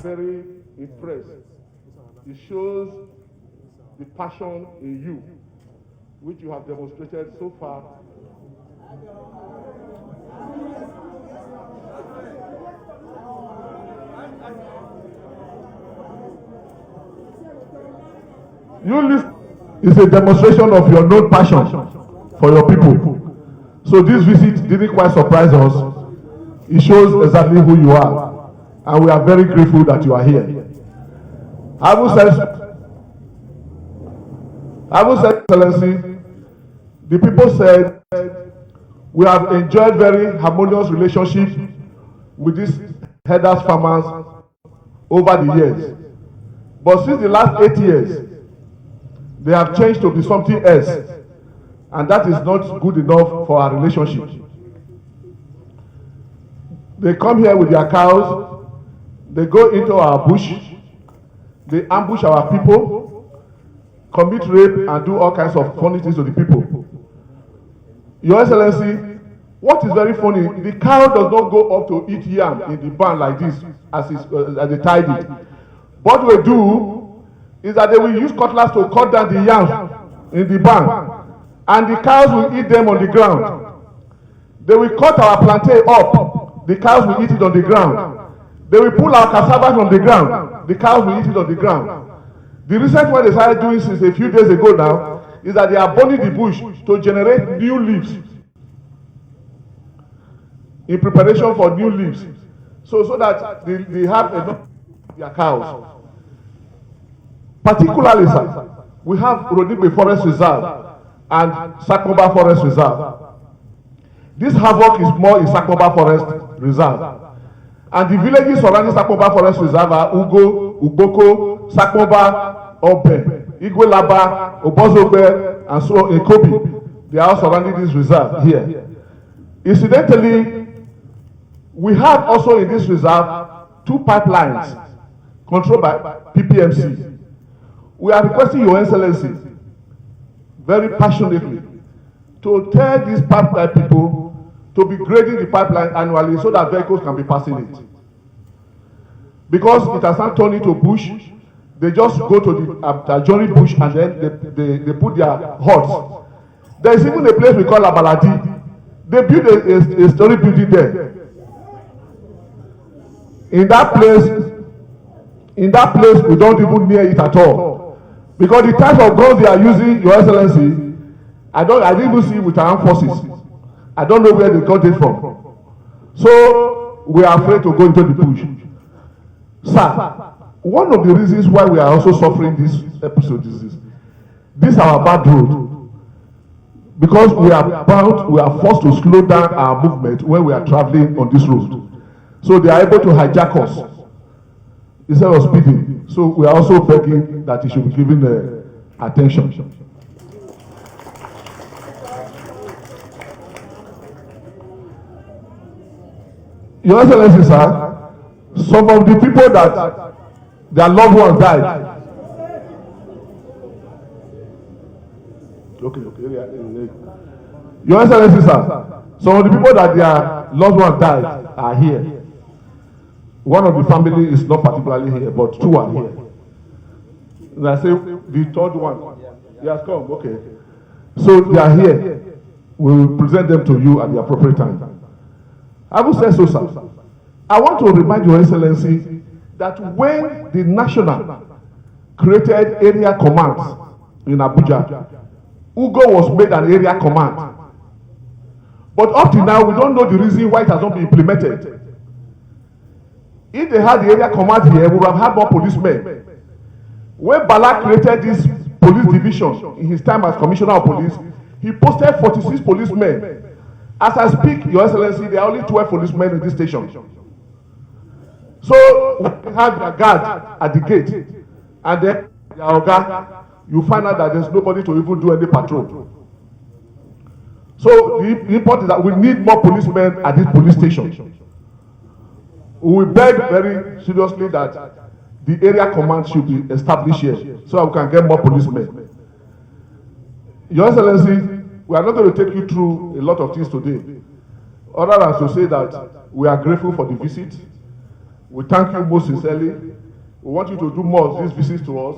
Very impressed. It shows the passion in you, which you have demonstrated so far. This is a demonstration of your known passion for your people. So this visit didn't quite surprise us. It shows exactly who you are, and we are very grateful that you are here. Having said, Excellency, the people said we have enjoyed very harmonious relationship with these herders farmers over the years. But since the last 8 years, they have changed to be something else, and that is not good enough for our relationship. They come here with their cows, they go into our bush, they ambush our people, commit rape, and do all kinds of funny things to the people. Your Excellency, what is very funny, the cow does not go up to eat yam in the barn like this, as they tied it. What we do is that they will use cutlass to cut down the yams in the barn, and the cows will eat them on the ground. They will cut our plantain up, the cows will eat it on the ground. They will pull our cassava from the ground, the cows will eat it on the ground. The recent one they started doing since a few days ago now is that they are burning the bush to generate new leaves in preparation for new leaves, so that they have enough of their cows. Particularly, sir, we have Rodingbe Forest Reserve and Sakoba Forest Reserve. This havoc is more in Sakoba Forest Reserve. And the villages surrounding Sakoba Forest Reserve are Ugo, Ugboko, Sakoba, Obe, Igwelaba, Obozobe, and so Ekobi. They are all surrounding this reserve here. Incidentally, we have also in this reserve 2 pipelines controlled by PPMC. We are requesting Your Excellency very passionately to tell these pipeline people to be grading the pipeline annually so that vehicles can be passing it. Because it has not turned into bush, they just go to the adjoining bush and then they put their huts. There is even a place we call Abaladi. They build a story building there. In that place, we don't even near it at all. Because the type of guns they are using, Your Excellency, I didn't even see it with our armed forces. I don't know where they got it from. So we are afraid to go into the bush. Sir, one of the reasons why we are also suffering this episode is this is our bad road. Because we are forced to slow down our movement when we are traveling on this road. So they are able to hijack us instead of speeding. So we are also begging that it should be given attention. Your Excellency, sir, some of the people that their loved ones died. Okay. Your Excellency, sir, some of the people that their loved ones died are here. One of the family is not particularly here, but 2 are here. And I say the 3rd one, he has come, okay. So they are here. We will present them to you at the appropriate time. I will say so, sir. I want to remind Your Excellency that when the National created area commands in Abuja, Ugo was made an area command. But up to now, we don't know the reason why it has not been implemented. If they had the area command here, we would have had more policemen. When Bala created this police division in his time as Commissioner of Police, he posted 46 policemen. As I speak, Your Excellency, there are only 12 policemen in this station. So we have a guard at the gate, and then the Oga, you find out that there's nobody to even do any patrol. So the important is that we need more policemen at this police station. We will beg very seriously that the area command should be established here so that we can get more policemen. Your Excellency, we are not going to take you through a lot of things today, other than to say that we are grateful for the visit. We thank you most sincerely. We want you to do more of these visits to us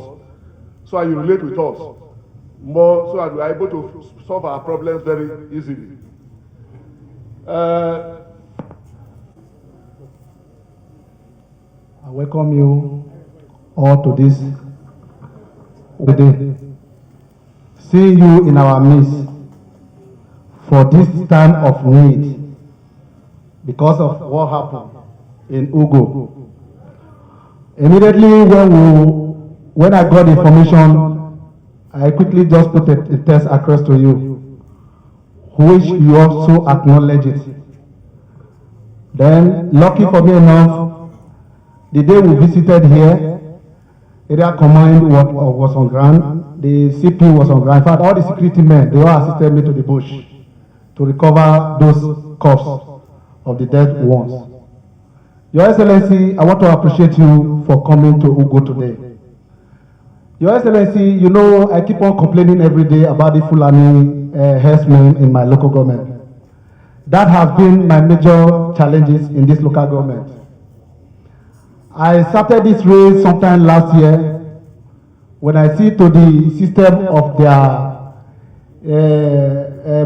so that you relate with us more, so that we are able to solve our problems very easily. I welcome you all to this day. Seeing you in our midst for this time of need because of what happened in Ugo. Immediately when I got information, I quickly just put a text across to you, which you also acknowledge it. Then, lucky for me enough, The day we visited here, area command was on ground, the CP was on ground. In fact, all the security men, they all assisted me to the bush to recover those corpses of the dead ones. Your Excellency, I want to appreciate you for coming to Ugo today. Your Excellency, you know I keep on complaining every day about the Fulani herdsmen in my local government. That has been my major challenges in this local government. I started this race sometime last year. When I see to the system of their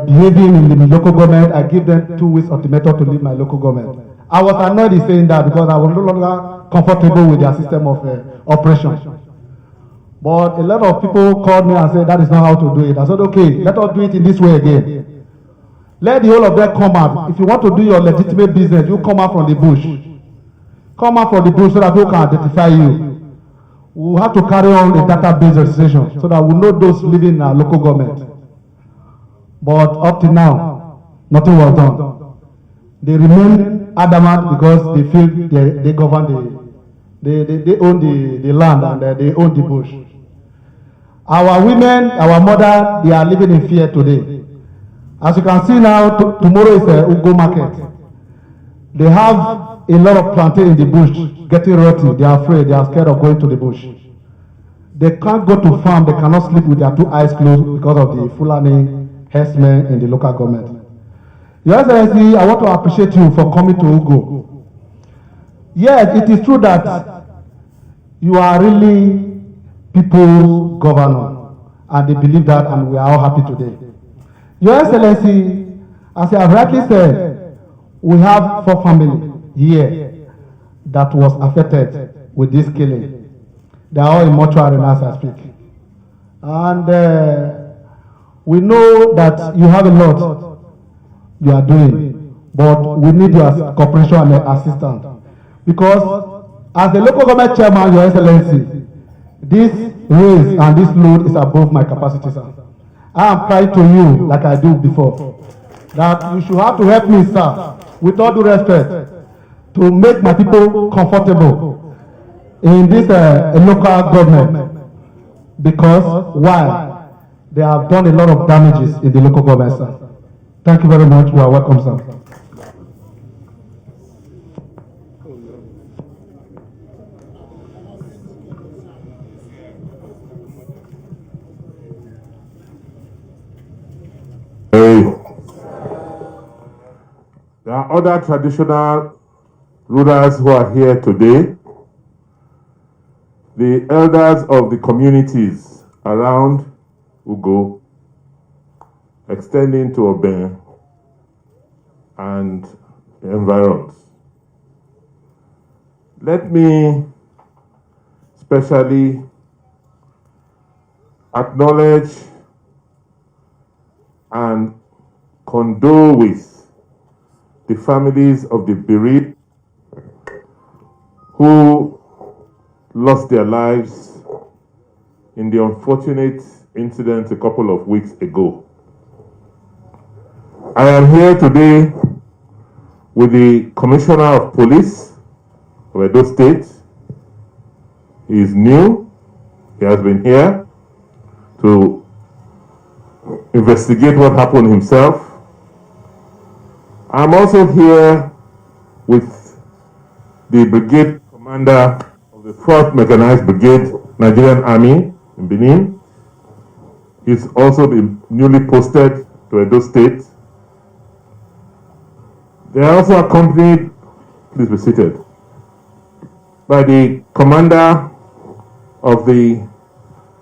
behaving in the local government, I give them 2 weeks ultimatum to leave my local government. I was annoyed in saying that because I was no longer comfortable with their system of operation. But a lot of people called me and said that is not how to do it. I said, okay, let us do it in this way again. Let the whole of them come out. If you want to do your legitimate business, you come out from the bush. Come out from the bush so that people can identify you. We have to carry on a database registration so that we know those living in our local government. But up to now, nothing was done. They remain adamant because they feel they govern they own the land and they own the bush. Our women, our mother, they are living in fear today. As you can see now, tomorrow is a Ugo market. They have a lot of plantain in the bush, getting rotty. They are afraid, they are scared of going to the bush. They can't go to farm, they cannot sleep with their 2 eyes closed because of the Fulani herdsmen in the local government. Your Excellency, I want to appreciate you for coming to Ugo. Yes, it is true that you are really people's governor, and they believe that, and we are all happy today. Your Excellency, as I have rightly said, we have 4 families here that was affected with this killing. They are all in mortuary as I speak. And we know that you have a lot you are doing, but we need your cooperation and assistance. Because as the local government chairman, Your Excellency, this race and this load is above my capacity, sir. I am crying to you like I do before, that you should have to help me, sir, with all due respect, to make my people comfortable in this local government. Because why? They have done a lot of damages in the local government, sir. Thank you very much. You are welcome, sir. There are other traditional rulers who are here today. The elders of the communities around Ugo, extending to Oben and the environs. Let me specially acknowledge and condole with the families of the bereaved who lost their lives in the unfortunate incident a couple of weeks ago. I am here today with the Commissioner of Police of Edo State. He is new. He has been here to investigate what happened himself. I'm also here with the brigade commander of the 4th Mechanized Brigade, Nigerian Army in Benin. He's also been newly posted to Edo State. They are also accompanied, please be seated, by the commander of the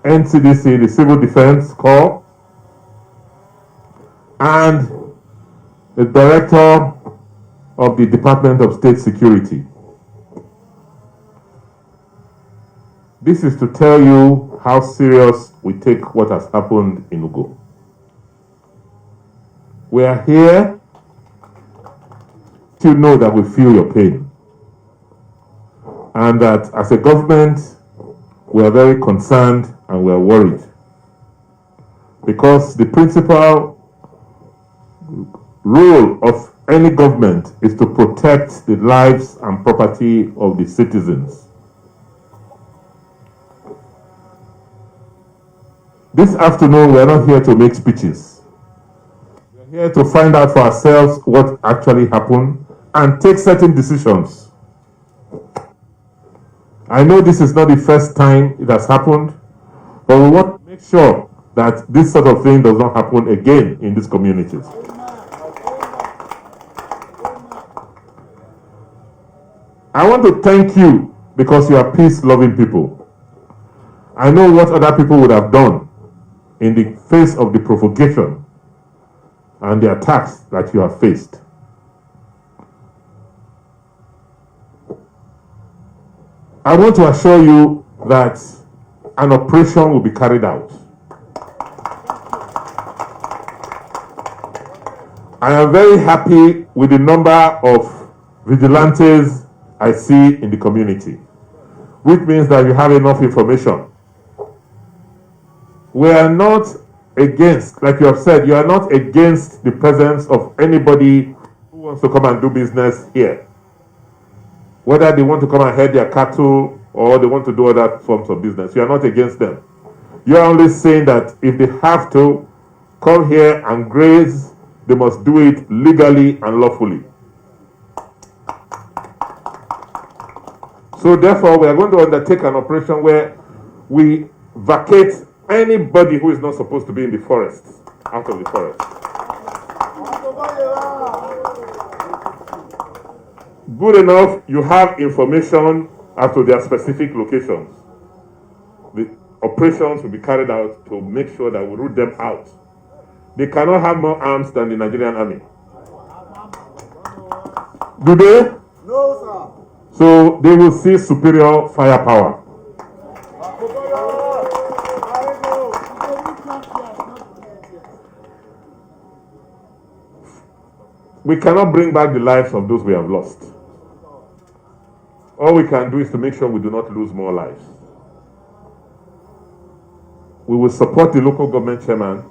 NCDC, the Civil Defense Corps, and the director of the Department of State Security. This is to tell you how serious we take what has happened in Ugo. We are here to know that we feel your pain, and that as a government, we are very concerned and we are worried, because the principal role of any government is to protect the lives and property of the citizens. This afternoon, we are not here to make speeches. We are here to find out for ourselves what actually happened and take certain decisions. I know this is not the first time it has happened, but we want to make sure that this sort of thing does not happen again in these communities. I want to thank you because you are peace-loving people. I know what other people would have done in the face of the provocation and the attacks that you have faced. I want to assure you that an operation will be carried out. I am very happy with the number of vigilantes I see in the community, which means that you have enough information. We are not against, like you have said, you are not against the presence of anybody who wants to come and do business here. Whether they want to come and herd their cattle or they want to do other forms of business, you are not against them. You are only saying that if they have to come here and graze, they must do it legally and lawfully. So therefore, we are going to undertake an operation where we vacate anybody who is not supposed to be in the forest out of the forest. Good enough, you have information as to their specific locations. The operations will be carried out to make sure that we root them out. They cannot have more arms than the Nigerian army. Do they? No, sir. So they will see superior firepower. We cannot bring back the lives of those we have lost. All we can do is to make sure we do not lose more lives. We will support the local government chairman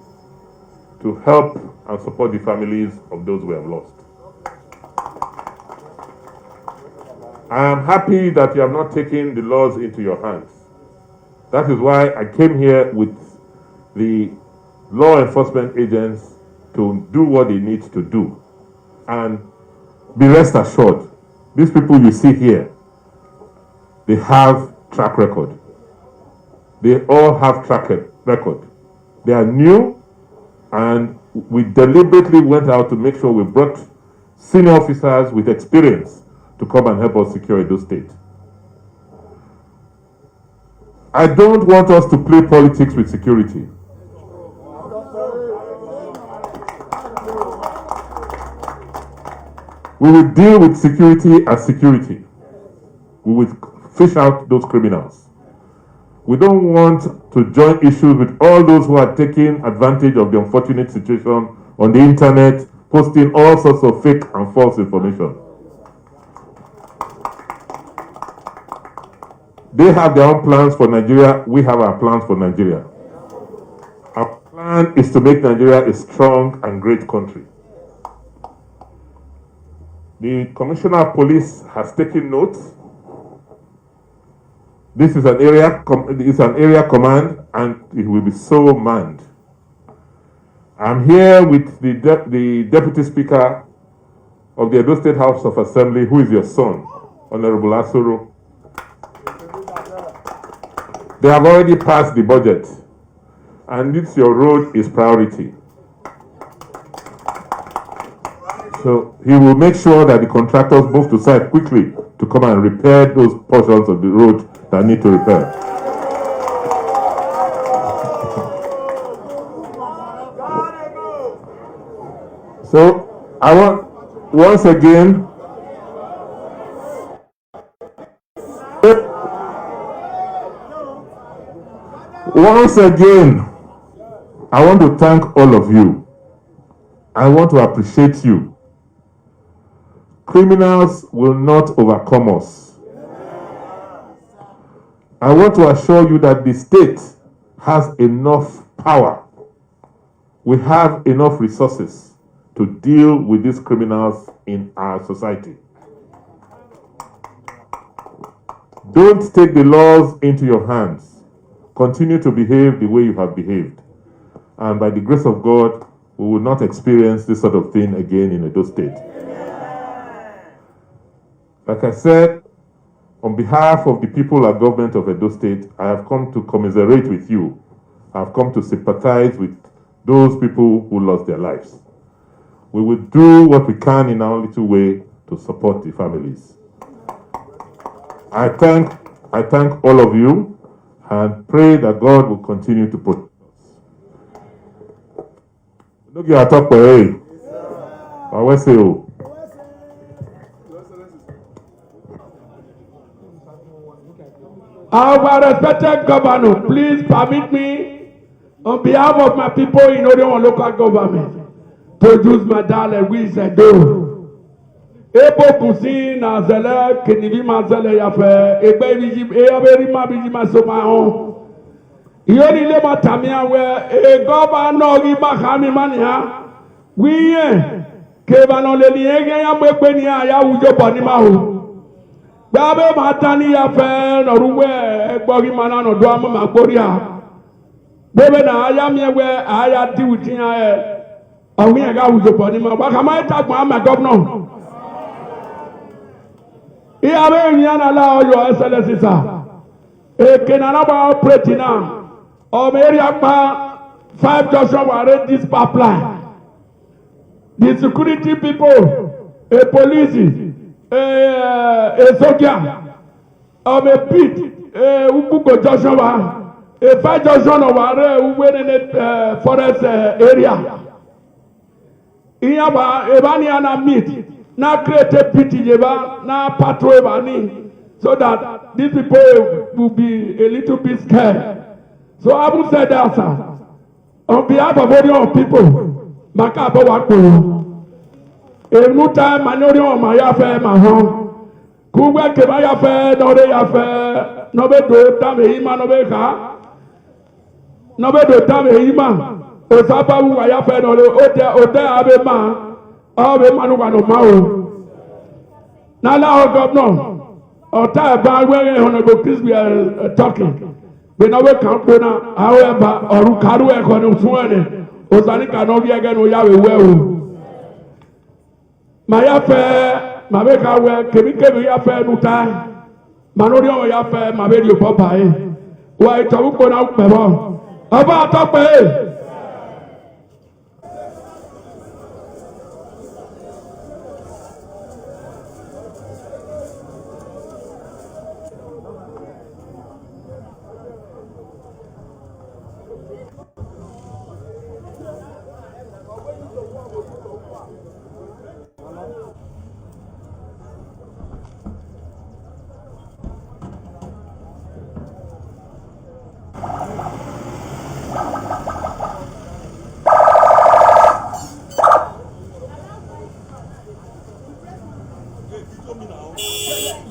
to help and support the families of those we have lost. I am happy that you have not taken the laws into your hands. That is why I came here with the law enforcement agents to do what they need to do. And be rest assured, these people you see here, they have track record. They all have track record. They are new, and we deliberately went out to make sure we brought senior officers with experience to come and help us secure Edo State. I don't want us to play politics with security. We will deal with security as security. We will fish out those criminals. We don't want to join issues with all those who are taking advantage of the unfortunate situation on the internet, posting all sorts of fake and false information. They have their own plans for Nigeria. We have our plans for Nigeria. Our plan is to make Nigeria a strong and great country. The Commissioner of Police has taken note. This is an area command, and it will be so manned. I'm here with the Deputy Speaker of the Edo State House of Assembly, who is your son, Honorable Asoro. They have already passed the budget, and this your road is priority. So he will make sure that the contractors move to site quickly to come and repair those portions of the road that need to repair. So I want once again I want to thank all of you. I want to appreciate you. Criminals will not overcome us. I want to assure you that the state has enough power. We have enough resources to deal with these criminals in our society. Don't take the laws into your hands. Continue to behave the way you have behaved. And by the grace of God, we will not experience this sort of thing again in Edo State. Like I said, on behalf of the people and government of Edo State, I have come to commiserate with you. I have come to sympathize with those people who lost their lives. We will do what we can in our little way to support the families. I thank all of you and pray that God will continue to protect us. Look at top hey. I say oh. Our respected governor, please permit me, on behalf of my people in Odo local government, to use my dialect, which is Edo. Ebo kusi na zele kenibi ma zele ya fe egbe biji eyaberi ma biji ma so ma hon iyo ni le ma tamia we e governor ri ma khami mania wiye ke ba no le ni ege ya mo pe ni aya wujo bo ni ma ho gba be ma tani ya fe no ruwe egbo ri ma na no do am ma gbori ha bebe na aya mi we aya di wutin ya awin e ga wujo bo ni ma ba ka ma itagbon am governor. Your Excellency, sir. A Kenanaba operating now. Area 5 Joshua were this pipeline. The security people, a police, a soldier, a pit, a Ubuko Joshua, a 5 Joshua were who were in the forest area. Iyaba Ebaniana meet. Now create a pity now patrol so that these people will be a little bit scared. So I will say that, sir, on behalf of all your people, Makabo Wako, a new time, minority of my affair, my home, Kuba Kebaya fair, no day affair, no bedo, Tamehima, no beka, no bedo, Tamehima, Osaba, who I have fair, no Ode Abema. Oh, we manu wa no mao. Now, governor, or time by where Honorable Chris we are talking. We know we can't go now. However, or Karu Econo Osani cannot be again. We have a well. My affair, my maker, where Kemi affair no time. Manorio affair, my radio papa. Why talk about Pebo? About top.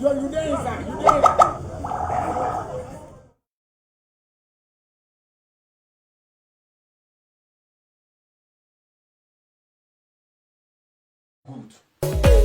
You there inside. You there. Good.